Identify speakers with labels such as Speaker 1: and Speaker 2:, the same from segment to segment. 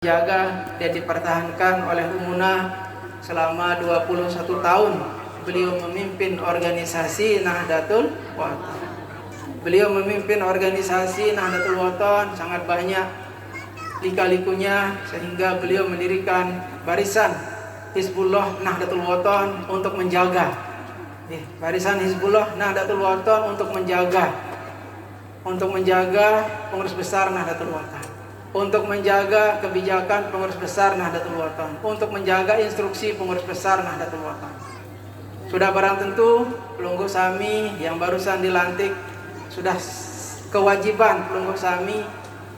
Speaker 1: jaga dan dipertahankan oleh Umunah selama 21 tahun. Beliau memimpin organisasi Nahdlatul Wathon. Beliau memimpin organisasi Nahdlatul Wathon sangat banyak lika-likunya, sehingga beliau mendirikan barisan Hizbullah Nahdlatul Wathon untuk menjaga. Barisan Hizbullah Nahdlatul Wathon untuk menjaga pengurus besar Nahdlatul Wathon, untuk menjaga kebijakan pengurus besar Nahdlatul Wathon, untuk menjaga instruksi pengurus besar Nahdlatul Wathon. Sudah barang tentu Pelunggu Sami yang barusan dilantik, sudah kewajiban Pelunggu Sami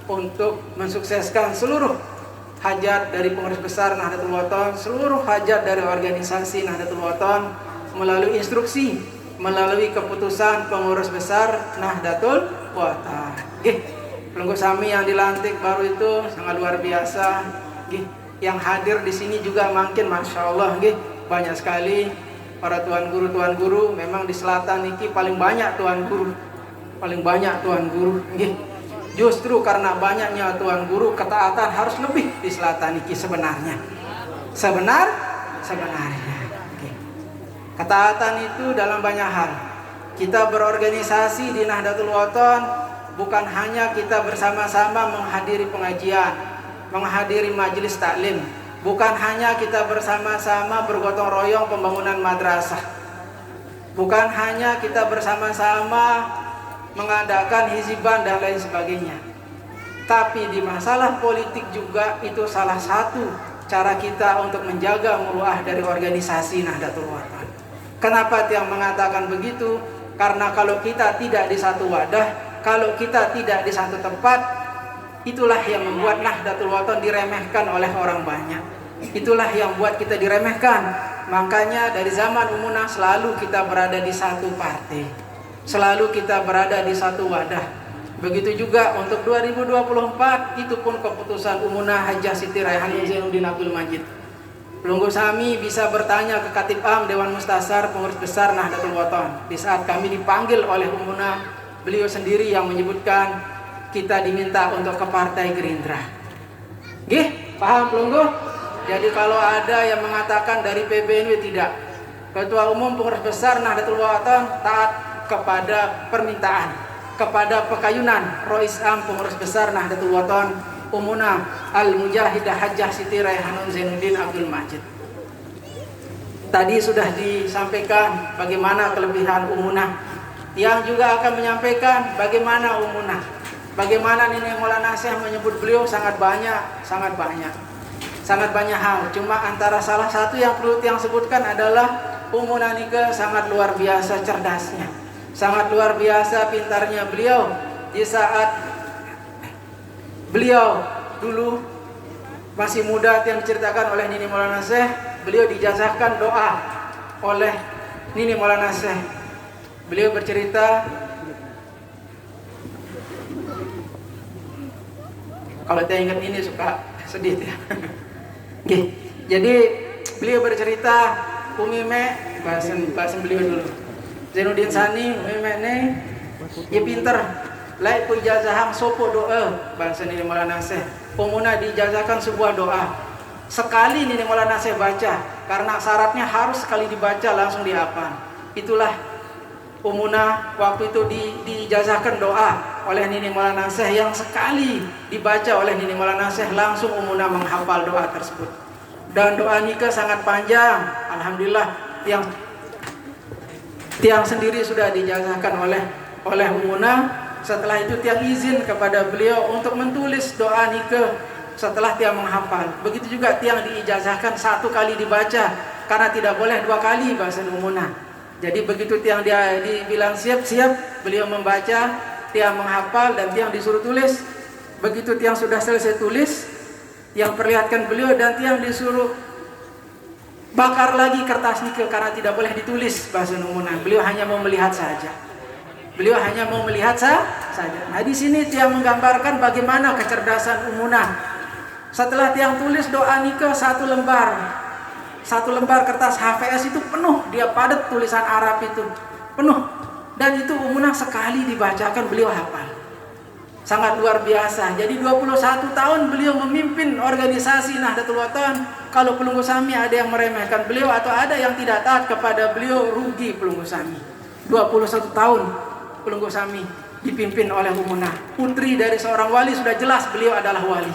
Speaker 1: untuk mensukseskan seluruh hajat dari pengurus besar Nahdlatul Wathon, seluruh hajat dari organisasi Nahdlatul Wathon melalui instruksi, melalui keputusan pengurus besar Nahdlatul Wathon. Pelunggu Sami yang dilantik baru itu sangat luar biasa. Yang hadir di sini juga makin masya Allah, banyak sekali para tuan guru. Memang di selatan ini paling banyak tuan guru. Justru karena banyaknya tuan guru, ketaatan harus lebih di selatan ini sebenarnya. Sebenarnya. Ketaatan itu dalam banyak hal. Kita berorganisasi di Nahdlatul Wathon bukan hanya kita bersama-sama menghadiri pengajian, menghadiri majelis taklim, bukan hanya kita bersama-sama bergotong royong pembangunan madrasah, bukan hanya kita bersama-sama mengadakan hizban dan lain sebagainya. Tapi di masalah politik juga itu salah satu cara kita untuk menjaga muruah dari organisasi Nahdlatul Wathon. Kenapa Tiang mengatakan begitu? Karena kalau kita tidak di satu wadah, kalau kita tidak di satu tempat, itulah yang membuat Nahdlatul Wathon diremehkan oleh orang banyak. Itulah yang buat kita diremehkan. Makanya dari zaman Umunah selalu kita berada di satu partai, selalu kita berada di satu wadah. Begitu juga untuk 2024, itu pun keputusan Umunah Hajah Siti Raihanun Zainuddin Abdul Majid. Pelunggu Sami bisa bertanya ke Khatib Am Dewan Mustasar Pengurus Besar Nahdlatul Wathon. Di saat kami dipanggil oleh Umunah, beliau sendiri yang menyebutkan kita diminta untuk ke Partai Gerindra. Paham Pelunggu? Jadi kalau ada yang mengatakan dari PBNW tidak, Ketua Umum Pengurus Besar Nahdlatul Wathon taat kepada permintaan, kepada pekayunan Rois Am Pengurus Besar Nahdlatul Wathon Umunah Al-Mujahidah Hajah Siti Raihanun Zainuddin Abdul Majid. Tadi sudah disampaikan bagaimana kelebihan Umunah. Yang juga akan menyampaikan bagaimana Umunah, bagaimana Nini Maulana Syekh menyebut beliau sangat banyak hal. Cuma antara salah satu yang perlu yang sebutkan adalah Umunah Nike sangat luar biasa cerdasnya, sangat luar biasa pintarnya beliau. Di saat beliau dulu masih muda, yang diceritakan oleh Nini Maulana Syekh, beliau dijazahkan doa oleh Nini Maulana Syekh. Beliau bercerita, kalau saya ingat ini suka sedih ya. Jadi beliau bercerita, Umi Me, bahasa beliau dulu, Zainuddin Sani, Umi Me ne, ya pinter, lai ku ijazahang sopo doa, bahasa Nini Maulana Syekh. Umunah diijazahkan sebuah doa. Sekali Nini Maulana Syekh baca, karena syaratnya harus sekali dibaca langsung dihafal. Itulah Umunah waktu itu diijazahkan doa oleh Nini Maulana Syekh, yang sekali dibaca oleh Nini Maulana Syekh langsung Umunah menghafal doa tersebut. Dan doa nikah sangat panjang. Alhamdulillah tiang sendiri sudah dijazahkan oleh Umunah. Setelah itu tiang izin kepada beliau untuk menulis doa nikah setelah tiang menghafal. Begitu juga tiang diijazahkan satu kali dibaca, karena tidak boleh dua kali bahasa Umunah. Jadi begitu tiang dia dibilang siap, beliau membaca, tiang menghafal, dan tiang disuruh tulis. Begitu tiang sudah selesai tulis, tiang perlihatkan beliau, dan tiang disuruh bakar lagi kertas nikah karena tidak boleh ditulis bahasa Umunah. Beliau hanya mau melihat saja. Nah, di sini tiang menggambarkan bagaimana kecerdasan Umunah. Setelah tiang tulis doa nikah satu lembar kertas HVS itu penuh, dia padat tulisan Arab itu penuh, dan itu Umunah sekali dibacakan beliau hafal. Sangat luar biasa. Jadi 21 tahun beliau memimpin organisasi Nahdlatul Wathon. Kalau Pelunggu Sami ada yang meremehkan beliau atau ada yang tidak taat kepada beliau, rugi Pelunggu Sami. 21 tahun Pelunggu Sami dipimpin oleh Umunah. Putri dari seorang wali, sudah jelas beliau adalah wali.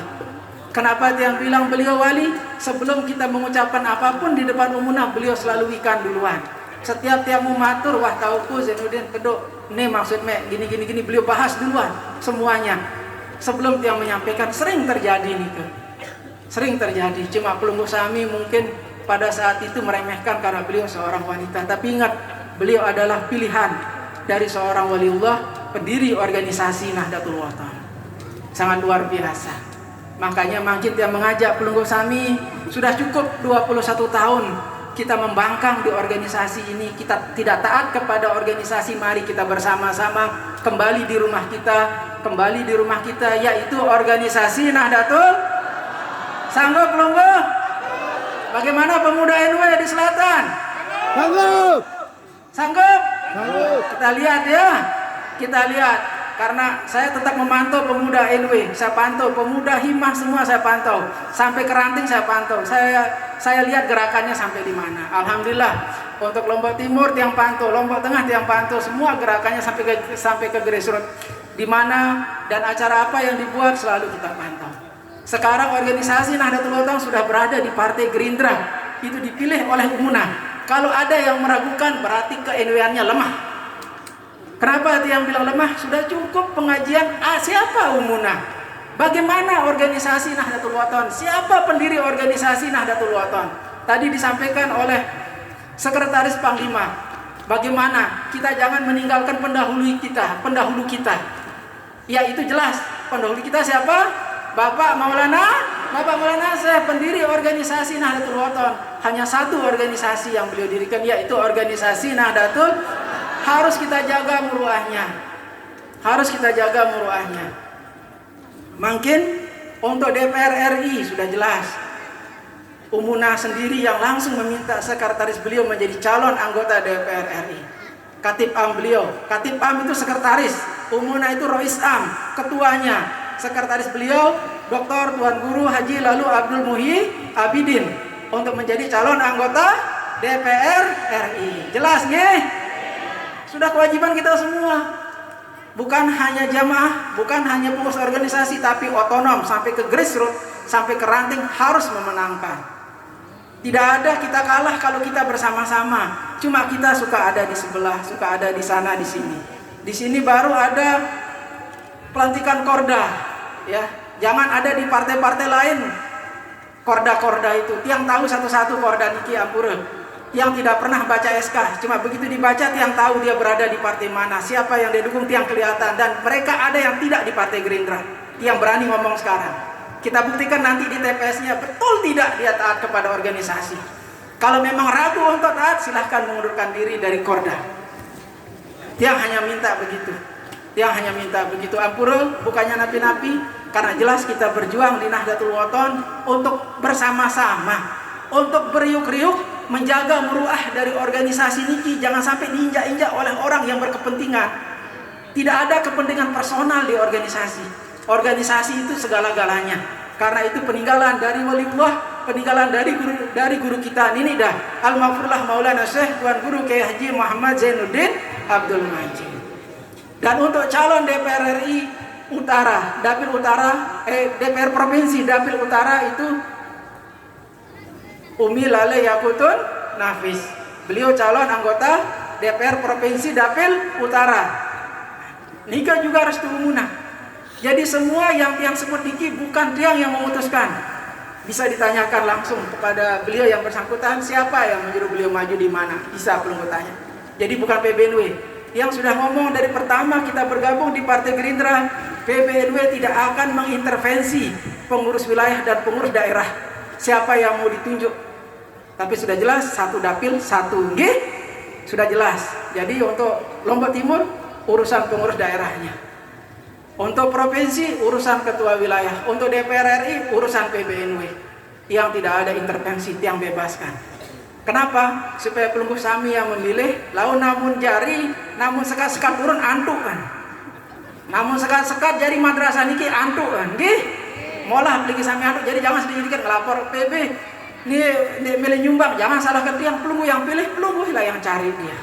Speaker 1: Kenapa yang bilang beliau wali? Sebelum kita mengucapkan apapun di depan Umunah, beliau selalu wikan duluan. Setiap tiang matur, wah tauku Zainuddin kedok, ini maksudnya gini, beliau bahas duluan semuanya. Sebelum tiang menyampaikan, sering terjadi nih tuh. Sering terjadi. Cuma Pelunggu Sami mungkin pada saat itu meremehkan karena beliau seorang wanita. Tapi ingat, beliau adalah pilihan dari seorang waliullah, pendiri organisasi Nahdlatul Wathon. Sangat luar biasa. Makanya masjid yang mengajak Pelunggu Sami, sudah cukup 21 tahun kita membangkang di organisasi ini, kita tidak taat kepada organisasi. Mari kita bersama-sama kembali di rumah kita, yaitu organisasi Nahdlatul. Sanggup Pelunggu? Bagaimana pemuda NW di selatan?
Speaker 2: Sanggup.
Speaker 1: Sanggup?
Speaker 2: Sanggup.
Speaker 1: Kita lihat ya, karena saya tetap memantau pemuda NW, saya pantau pemuda Himah semua, saya pantau sampai ke Ranting, saya pantau, saya lihat gerakannya sampai di mana. Alhamdulillah, untuk Lombok Timur tiang pantau, Lombok Tengah tiang pantau, semua gerakannya sampai ke grassroots, di mana dan acara apa yang dibuat selalu kita pantau. Sekarang organisasi Nahdlatul Wathon sudah berada di Partai Gerindra, itu dipilih oleh Umunah. Kalau ada yang meragukan, berarti ke NW-annya lemah. Kenapa yang bilang lemah? Sudah cukup pengajian. Siapa Umunah? Bagaimana organisasi Nahdlatul Wathon? Siapa pendiri organisasi Nahdlatul Wathon? Tadi disampaikan oleh Sekretaris Panglima. Bagaimana kita jangan meninggalkan pendahulu kita. Ya itu jelas. Pendahulu kita siapa? Bapak Maulana saya pendiri organisasi Nahdlatul Wathon. Hanya satu organisasi yang beliau dirikan, yaitu organisasi Nahdlatul. Harus kita jaga muruahnya. Mungkin untuk DPR RI sudah jelas. Umunah sendiri yang langsung meminta sekretaris beliau menjadi calon anggota DPR RI. Katib Am beliau. Katib Am itu sekretaris. Umunah itu Rois Am, ketuanya. Sekretaris beliau Dr. Tuan Guru Haji Lalu Abdul Muhyi Abidin untuk menjadi calon anggota DPR RI. Jelas nggih? Sudah kewajiban kita semua. Bukan hanya jamaah, bukan hanya pengurus organisasi, tapi otonom sampai ke grassroots, sampai ke ranting harus memenangkan. Tidak ada kita kalah kalau kita bersama-sama. Cuma kita suka ada di sebelah, suka ada di sana, di sini. Di sini baru ada pelantikan korda, ya. Jangan ada di partai-partai lain korda-korda itu. Tiang tahu satu-satu korda niki ampura. Yang tidak pernah baca SK, cuma begitu dibaca tiang tahu dia berada di partai mana, siapa yang dia dukung tiang kelihatan. Dan mereka ada yang tidak di Partai Gerindra, tiang berani ngomong sekarang. Kita buktikan nanti di TPS-nya betul tidak dia taat kepada organisasi. Kalau memang ragu untuk taat, silahkan mengundurkan diri dari korda. Tiang hanya minta begitu. Ampura, bukannya napi-napi, karena jelas kita berjuang di Nahdlatul Wathon untuk bersama-sama, untuk beriuk-riuk menjaga muruah dari organisasi niki jangan sampai diinjak-injak oleh orang yang berkepentingan. Tidak ada kepentingan personal di organisasi. Organisasi itu segala-galanya. Karena itu peninggalan dari waliullah, peninggalan dari guru kita ini dah Al-Maghfurlah Maulana Syekh Tuan Guru Kiai Haji Muhammad Zainuddin Abdul Majid. Dan untuk calon DPR RI Utara, DPR Provinsi Dapil Utara itu Umi Lale Yakutun Nafis. Beliau calon anggota DPR Provinsi Dapil Utara. Nika juga restu Umunah. Jadi semua yang sebut niki bukan dia yang memutuskan. Bisa ditanyakan langsung kepada beliau yang bersangkutan, siapa yang menyuruh beliau maju di mana. Bisa Pelunggu tanya. Jadi bukan PBNW. Yang sudah ngomong dari pertama kita bergabung di Partai Gerindra, PBNW tidak akan mengintervensi pengurus wilayah dan pengurus daerah. Siapa yang mau ditunjuk. Tapi sudah jelas satu dapil satu nggih, sudah jelas. Jadi untuk Lombok Timur urusan pengurus daerahnya. Untuk provinsi urusan ketua wilayah. Untuk DPR RI urusan PBNW. Yang tidak ada intervensi, yang bebaskan. Kenapa? Supaya Pelunggu Sami yang memilih, lalu namun jari, namun sekat-sekat turun antuk kan. Namun sekat-sekat jadi madrasah niki antuk kan, nggih. Molah beli sampai antuk, jadi jangan sedikit ngelapor PB. Ini milih nyumbang, jangan salahkan tiang pelunggu yang pilih, pelunggu lah yang cari dia.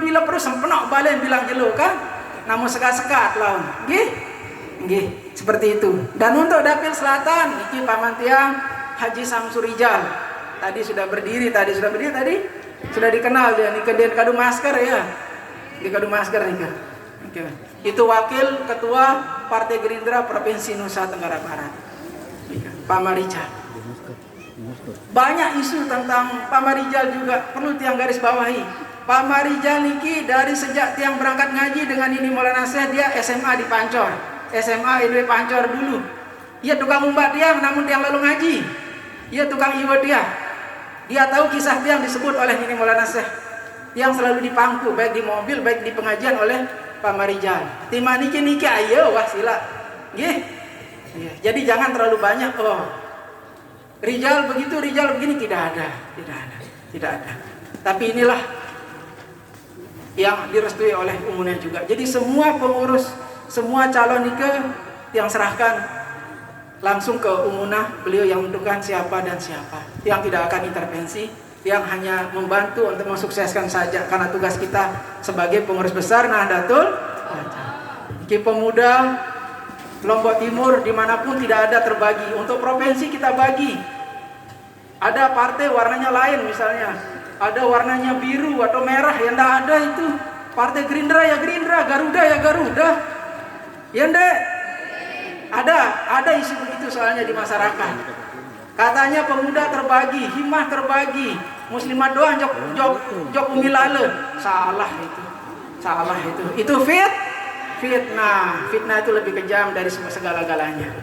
Speaker 1: Bila perlu sempenok balen bilang jelo kan. Namun sekat-sekat lawan, nggih. Nggih, seperti itu. Dan untuk Dapil Selatan niki paman tiang Haji Samsurijal. Tadi sudah berdiri, tadi sudah dikenal dia niki den kadu masker ya. Di kadu masker nika. Oke. Itu wakil ketua Partai Gerindra Provinsi Nusa Tenggara Barat, Pak Marijal. Banyak isu tentang Pak Marijal juga perlu tiang garis bawahi. Pak Marijal niki dari sejak tiang berangkat ngaji dengan ini Maulana Syekh, dia SMA di Pancor, SMA IDW Pancor dulu. Ia tukang umbat dia, namun tiang lalu ngaji. Ia tukang iwat dia. Dia tahu kisah tiang disebut oleh ini Maulana Syekh, yang selalu dipangku baik di mobil baik di pengajian oleh Pak Marijal. Timah niki ayo wah sila. Nggih. Jadi jangan terlalu banyak Rijal begitu, Rijal begini, tidak ada. Tapi inilah yang direstui oleh umumnya juga. Jadi semua pengurus, semua calon nike yang serahkan langsung ke umunah, beliau yang menentukan siapa dan siapa. Yang tidak akan intervensi, yang hanya membantu untuk mensukseskan saja, karena tugas kita sebagai pengurus besar Nahdlatul Ulama. Pemuda Lombok Timur dimanapun tidak ada terbagi. Untuk provinsi kita bagi. Ada partai warnanya lain misalnya, ada warnanya biru atau merah, yang tidak ada itu. Partai Gerindra ya Gerindra, Garuda ya Garuda. Ya ndak? Ada isu begitu soalnya di masyarakat. Katanya pemuda terbagi, himmah terbagi, muslimat doang jok umilale. Salah itu. Itu fitnah itu lebih kejam dari segala-galanya.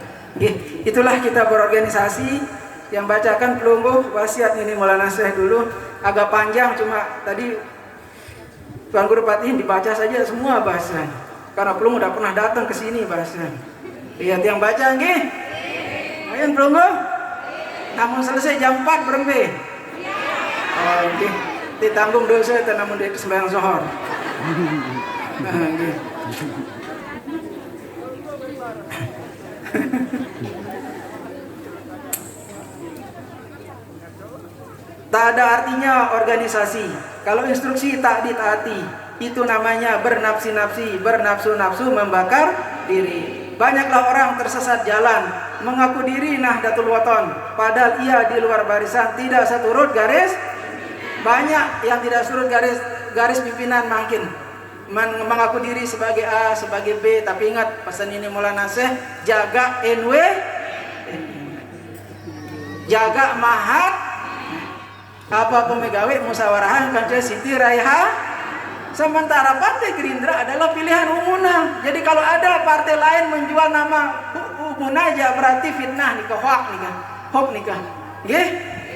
Speaker 1: Itulah kita berorganisasi. Yang bacakan pelunggu wasiat ini Maulana Syekh dulu agak panjang, cuma tadi Bang Guru Patihin dibaca saja semua bahasan. Karena pelunggu udah pernah datang ke sini bahasan. Lihat yang baca nggih. Ayo pelunggu. Namun selesai jam 4 berembe. Nggih. Ditanggung dosa namun di sembahyang zuhur. Nggih. Tak ada artinya organisasi kalau instruksi tak ditaati. Itu namanya bernafsu-nafsu membakar diri. Banyaklah orang tersesat jalan, mengaku diri Nahdlatul Wathon, padahal ia di luar barisan, tidak seturut garis. Banyak yang tidak surut garis pimpinan makin mengaku diri sebagai A, sebagai B. Tapi ingat pesan ini Maulana Syekh, jaga NW, jaga mahat, apa pemegawai musawarahan kanca Siti Raiha. Sementara Partai Gerindra adalah pilihan umunah. Jadi kalau ada partai lain menjual nama umunah aja berarti fitnah nikah, hoax nikah. Nggih?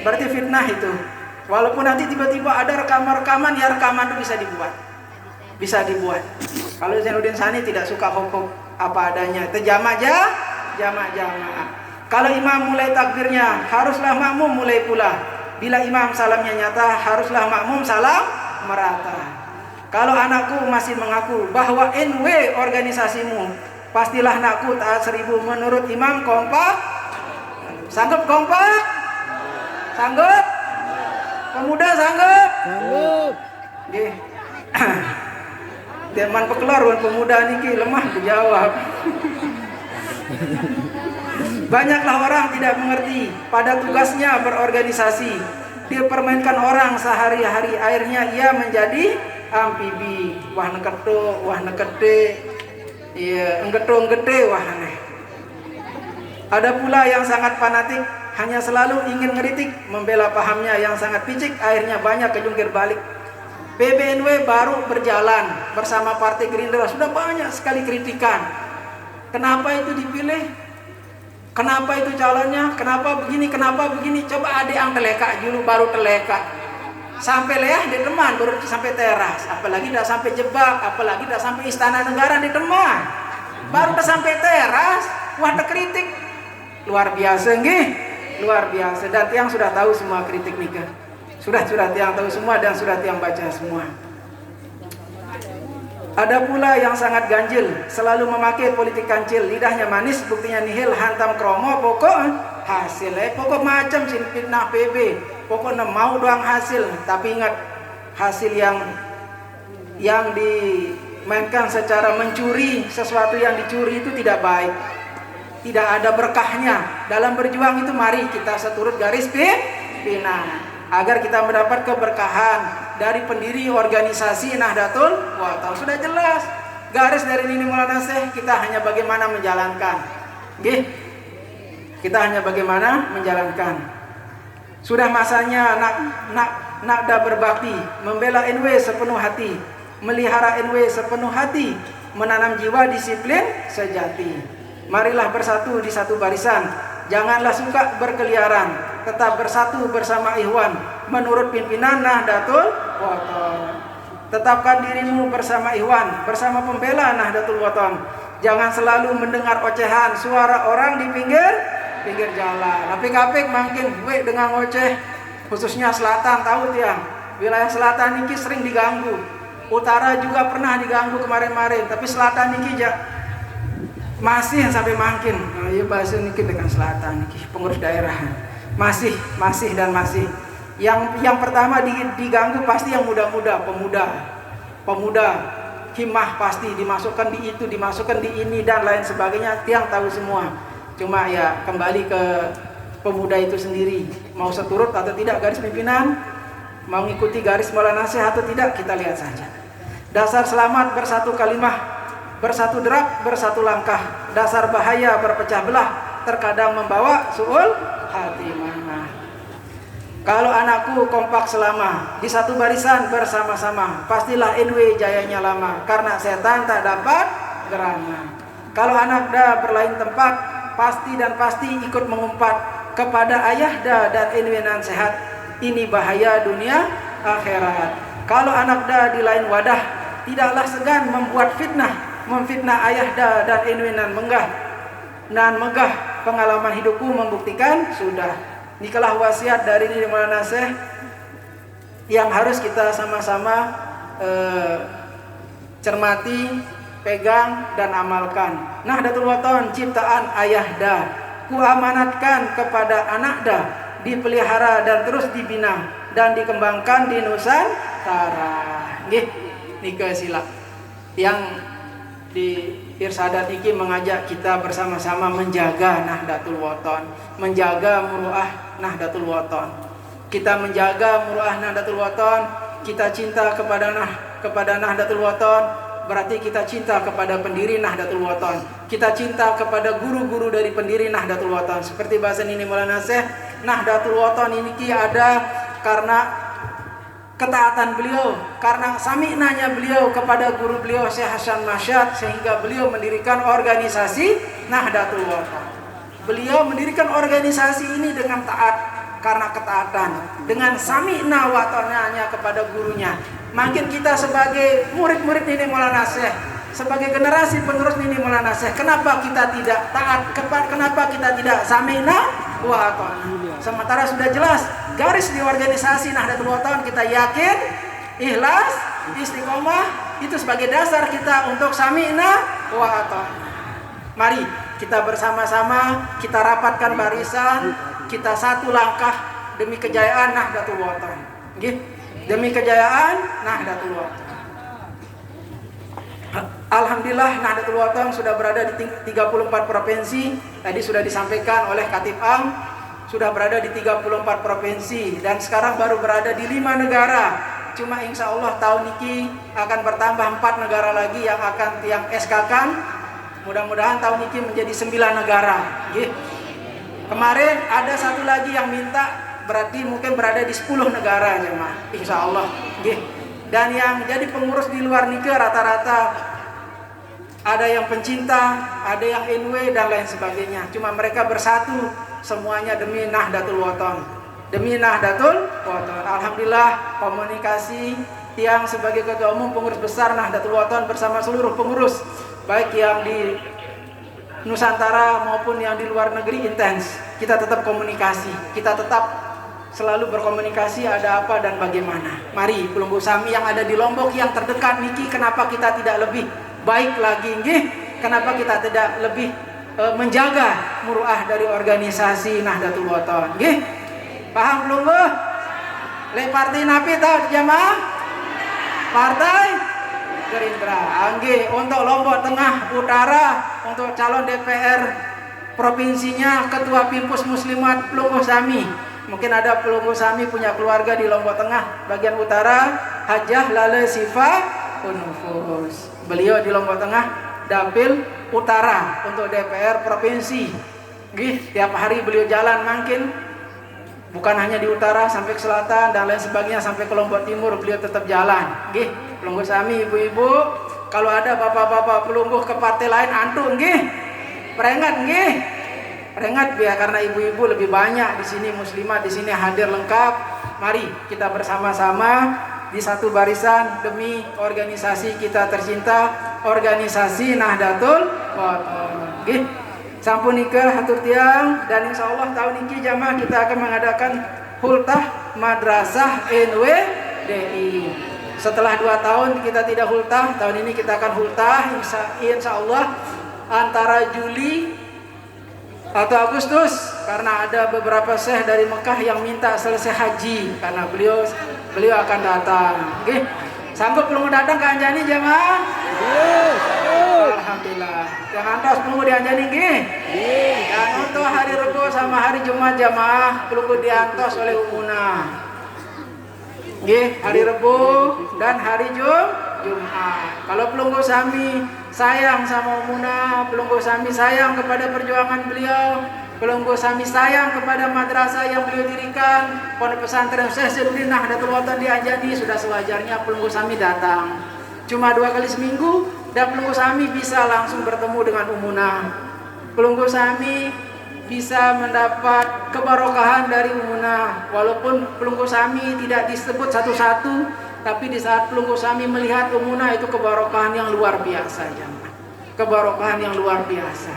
Speaker 1: Berarti fitnah itu. Walaupun nanti tiba-tiba ada rekaman-rekaman, ya rekaman itu bisa dibuat. Kalau Zainuddin Sani tidak suka hoax apa adanya, itu jamaah. Kalau imam mulai takbirnya, haruslah makmum mulai pula. Bila imam salamnya nyata, haruslah makmum salam merata. Kalau anakku masih mengaku bahwa NW organisasimu, pastilah anakku taat 1000 menurut imam. Kompak? Sanggup kompak? Sanggup? Pemuda sanggup?
Speaker 2: Sanggup.
Speaker 1: Nggih. Teman pekelor pemuda niki lemah dijawab. Banyaklah orang tidak mengerti pada tugasnya berorganisasi. Dipermainkan orang sehari-hari, akhirnya ia menjadi amfibi. Wah neketo, wah nekete, iya enggeto-enggete, wah aneh. Ada pula yang sangat fanatik, hanya selalu ingin ngeritik, membela pahamnya yang sangat picik, akhirnya banyak kejungkir balik. PBNW baru berjalan bersama Partai Gerindra, sudah banyak sekali kritikan. Kenapa itu dipilih? Kenapa itu calonnya? Kenapa begini? Coba ada yang teleka dulu, baru teleka. Sampai leah di teman, baru sampai teras. Apalagi dah sampai jebak, apalagi dah sampai Istana Negara di teman. Baru dah sampai teras, wah kritik. Luar biasa nggih? Luar biasa. Dan tiang sudah tahu semua kritik nih. Sudah tiang tahu semua dan sudah tiang baca semua. Ada pula yang sangat ganjil, selalu memakai politik kancil, lidahnya manis, buktinya nihil, hantam kromo, pokok hasil. Pokok macam sin fitnah PB, pokoknya mau doang hasil. Tapi ingat, hasil yang dimainkan secara mencuri, sesuatu yang dicuri itu tidak baik, tidak ada berkahnya. Dalam berjuang itu mari kita seturut garis pimpinan agar kita mendapat keberkahan dari pendiri organisasi Nahdlatul Wathon. Sudah jelas garis dari Nini Maulana Syekh, kita hanya bagaimana menjalankan. Kita hanya bagaimana menjalankan. Sudah masanya Nahda berbakti, membela NW sepenuh hati, melihara NW sepenuh hati, menanam jiwa disiplin sejati. Marilah bersatu di satu barisan, janganlah suka berkeliaran, tetap bersatu bersama ikhwan menurut pimpinan Nahdlatul Wathon. Tetapkan dirimu bersama ikhwan, bersama pembela Nahdlatul Wathon. Jangan selalu mendengar ocehan suara orang di pinggir jalan. Apik-apik makin dengan oceh, khususnya selatan, tahu tiang. Wilayah selatan ini sering diganggu. Utara juga pernah diganggu kemarin-kemarin, tapi selatan ini masih sampai makin. Nah, iya bahasa ini dengan selatan ini pengurus daerah. Masih dan masih. Yang pertama diganggu pasti yang muda-muda, pemuda, himmah pasti dimasukkan di itu, dimasukkan di ini dan lain sebagainya. Tiang tahu semua. Cuma ya kembali ke pemuda itu sendiri, mau seturut atau tidak garis pimpinan, mau mengikuti garis Maulana Syekh atau tidak, kita lihat saja. Dasar selamat bersatu kalimah, bersatu derap, bersatu langkah. Dasar bahaya berpecah belah, terkadang membawa suul hatimah. Kalau anakku kompak selama di satu barisan bersama-sama, pastilah NW jayanya lama, karena setan tak dapat gerana. Kalau anak dah berlain tempat, pasti ikut mengumpat kepada ayahda dan NW nan sehat. Ini bahaya dunia akhirat. Kalau anak dah di lain wadah, tidaklah segan membuat memfitnah ayahda dan NW nan megah. Pengalaman hidupku membuktikan sudah. Nikalah wasiat dari Nini Maulana Syekh yang harus kita sama-sama cermati, pegang dan amalkan. Nahdlatul Wathon ciptaan ayahda, ku amanatkan kepada anakda, dipelihara dan terus dibina dan dikembangkan di Nusantara. Nggih, nika sila yang di Irsadat iki mengajak kita bersama-sama menjaga Nahdlatul Wathon, menjaga muruah Nahdlatul Wathon. Kita menjaga muruah Nahdlatul Wathon, kita cinta kepada Nahdlatul Wathon, berarti kita cinta kepada pendiri Nahdlatul Wathon. Kita cinta kepada guru-guru dari pendiri Nahdlatul Wathon. Seperti bahasa Nini Maulana Syekh, Nahdlatul Wathon ini ada karena ketaatan beliau, karena sami'nanya beliau kepada guru beliau Syekh Hasan Masyad, sehingga beliau mendirikan organisasi Nahdlatul Wathon. Beliau mendirikan organisasi ini dengan taat, karena ketaatan, dengan sami'na wa ta'nanya kepada gurunya. Makin kita sebagai murid-murid Nini Maulana Syekh, sebagai generasi penerus Nini Maulana Syekh, kenapa kita tidak taat, kenapa kita tidak sami'na wa ta'na? Sementara sudah jelas garis di organisasi Nahdlatul Wathon, kita yakin, ikhlas, istiqomah, itu sebagai dasar kita untuk sami'na wa ta'na. Mari kita bersama-sama, kita rapatkan barisan, kita satu langkah demi kejayaan Nahdlatul Wathon. Demi kejayaan Nahdlatul Wathon. Alhamdulillah Nahdlatul Wathon sudah berada di 34 provinsi. Tadi sudah disampaikan oleh Khatib Am, sudah berada di 34 provinsi dan sekarang baru berada di 5 negara. Cuma insya Allah tahun ini akan bertambah 4 negara lagi yang akan tiang SK-kan. Mudah-mudahan tahun ini menjadi 9 negara. Kemarin ada satu lagi yang minta, berarti mungkin berada di 10 negara jemaah, insya Allah. Dan yang jadi pengurus di luar nikah rata-rata ada yang pencinta, ada yang NW dan lain sebagainya. Cuma mereka bersatu semuanya demi Nahdlatul Wathon. Demi Nahdlatul Wathon. Alhamdulillah komunikasi tiang sebagai ketua umum pengurus besar Nahdlatul Wathon bersama seluruh pengurus, baik yang di Nusantara maupun yang di luar negeri intens. Kita tetap komunikasi, kita tetap selalu berkomunikasi ada apa dan bagaimana. Mari Pelunggu Sami yang ada di Lombok yang terdekat niki, kenapa kita tidak lebih baik lagi nggih? Kenapa kita tidak lebih menjaga muruah dari organisasi Nahdlatul Wathon nggih? Paham Pelunggu? Le partai napi tahu jamaah? Partai Gerindra. Nggih, untuk Lombok Tengah Utara, untuk calon DPR provinsinya Ketua Pimpus Muslimat Pelunggu Sami. Mungkin ada Pelunggu Sami punya keluarga di Lombok Tengah bagian utara, Hajah Lale Sifa Unufus. Beliau di Lombok Tengah Dapil Utara untuk DPR provinsi. Nggih, tiap hari beliau jalan mungkin bukan hanya di utara sampai ke selatan dan lain sebagainya sampai ke Lombok Timur beliau tetap jalan. Nggih, Pelunggu Sami ibu-ibu, kalau ada bapak-bapak pelungguh ke partai lain antuk nggih. Perengat nggih. Perengat biar karena ibu-ibu lebih banyak di sini muslimah di sini hadir lengkap. Mari kita bersama-sama di satu barisan demi organisasi kita tercinta, organisasi Nahdlatul Wathon. Nggih. Sampun nikah hatur tiang dan insyaallah tahun ini jamaah kita akan mengadakan hultah madrasah NWDI. Setelah 2 tahun kita tidak hultah, tahun ini kita akan hultah insyaallah antara Juli atau Agustus karena ada beberapa syekh dari Mekah yang minta selesai haji karena beliau akan datang. Oke. Sanggup Pelunggu datang ke Anjani jamaah? Alhamdulillah. Yang antos Pelunggu di Anjani nggih? Dan untuk hari Rebo sama hari Jumat jamaah Pelunggu diantos oleh Umuna. Nggih, hari Rebo dan hari Jumat. Kalau Pelunggu Sami sayang sama Umuna, Pelunggu Sami sayang kepada perjuangan beliau, Pelunggu Sami sayang kepada madrasah yang beliau dirikan, Pondok Pesantren Syekh Zainuddin Nahdlatul Wathon di Anjani, sudah sewajarnya Pelunggu Sami datang. Cuma 2 kali seminggu dan Pelunggu Sami bisa langsung bertemu dengan Umuna. Pelunggu Sami bisa mendapat kebarokahan dari Umuna. Walaupun Pelunggu Sami tidak disebut satu-satu, tapi di saat Pelunggu Sami melihat Umuna itu kebarokahan yang luar biasa jemaah. Kebarokahan yang luar biasa.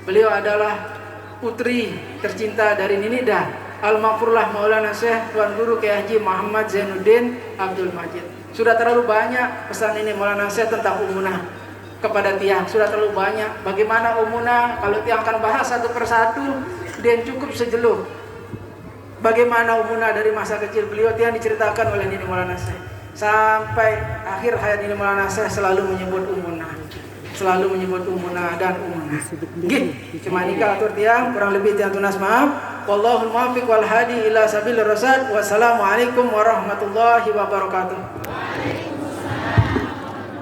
Speaker 1: Beliau adalah putri tercinta dari Ninida, Al-Maghfurlah Maulana Syekh Tuan Guru Kiai Haji Muhammad Zainuddin Abdul Majid. Sudah terlalu banyak pesan ini Maulana Syekh tentang Umuna kepada tiang, sudah terlalu banyak. Bagaimana Umuna, kalau tiang akan bahas satu persatu dan cukup sejeluh. Bagaimana Umuna dari masa kecil beliau tiang diceritakan oleh Nini Maulana Syekh. Sampai akhir hayat Nini Maulana Syekh selalu menyebut Umuna. Selalu menyebut Umuna dan Umuna. Gih, cuma nikah atur tiang, kurang lebih tiang tunas maaf. Wallahul muwaffiq wal hadi ila sabilir rasyad. Wassalamualaikum warahmatullahi wabarakatuh.